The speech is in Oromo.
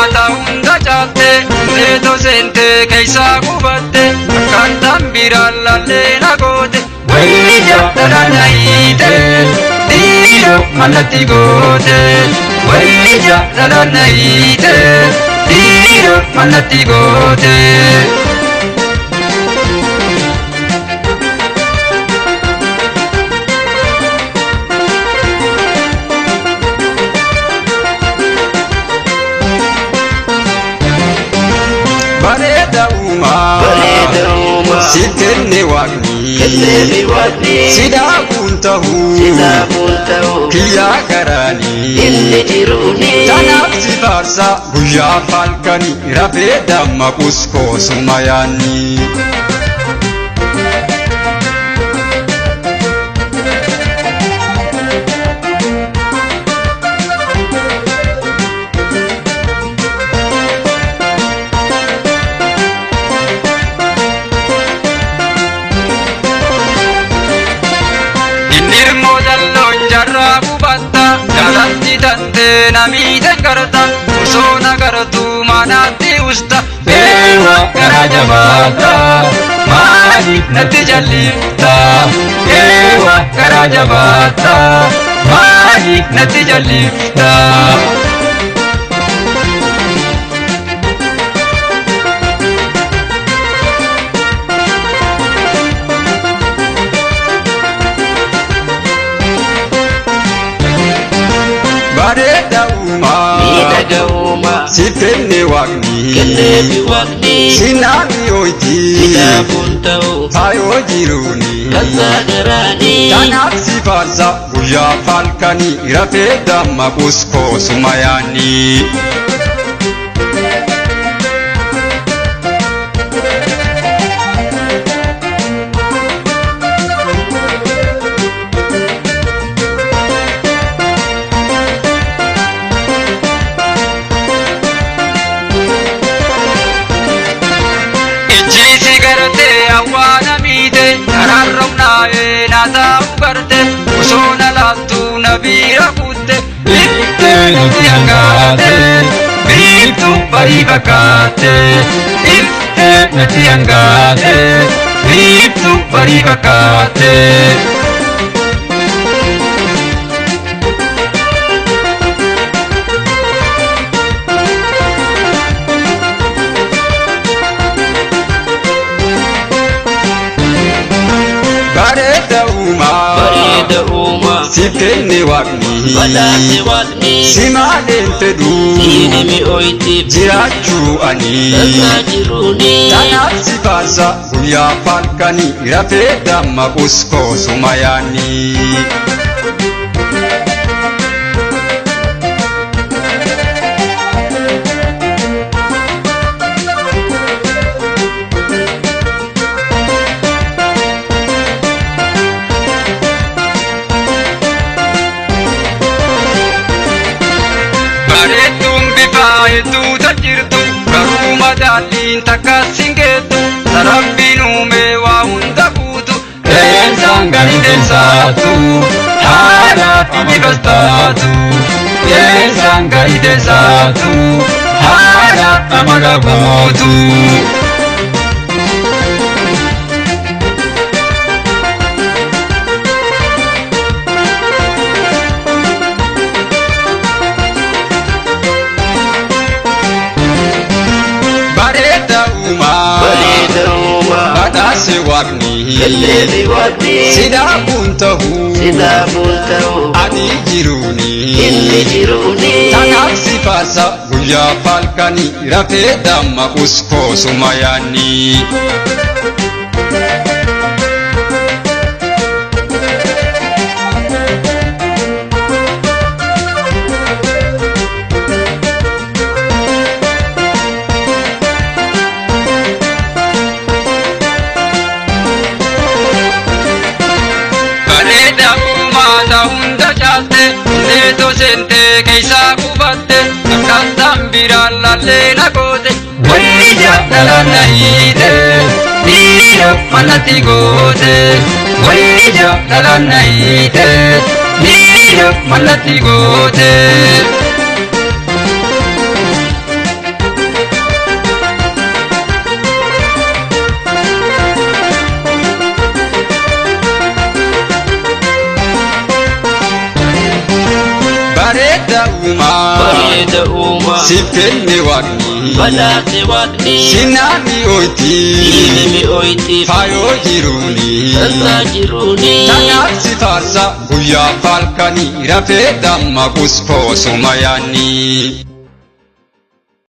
mata hunda chatte neto sente keisa gubatte akkantan birallalle nagote wayya dalanaite diro manati gote wayya dalanaite diro manati gote Bareda uma Sitenne waqni Sida buntahu Kiya karani Inni jiruni Tanaf sifarsa Guyya falkani Rafeda makusko sumayani Tante namite karta usona kartu manati usta ewa karaja bata mali nati jalita ewa karaja bata mali nati jalita Bareda uma Sitenne waqni Sinami oiti Hayo jiruni Tanaf sifarsa Guyya falkani Rafeda makusko sumayani Awana mite kararrauna nata ugarte usona lattu nabira kutte itte natiangate bitu paribakate itte natiangate bitu paribakate Bareda uma Sitenne waqni Simalen tedu Inimi oiti Jirachu ani Tanaf sifarsa Guyya falkani Rafeda makusko sumayani Itu tajirtu karuma dalin takasingetu Tarabbinu mewa hunda kutu Sangani desatu Hara ibibastatu Sangani desatu Hara amagabutu Badase waqni Sida buntahu Ani jiruni Tanaf sifarsa Guyya falkani Rafeda makusko sumayani hunda chatte neto sente keisa gubatte akkantan birallalle nagote wayya dalanaite diro manati gote wayya dalanaite diro manati gote أوما سبكني وقني بدات وقني سنامي أويتي فايو جيروني تنافسي فارسا ويا فالكني رفي دم قصفو سمياني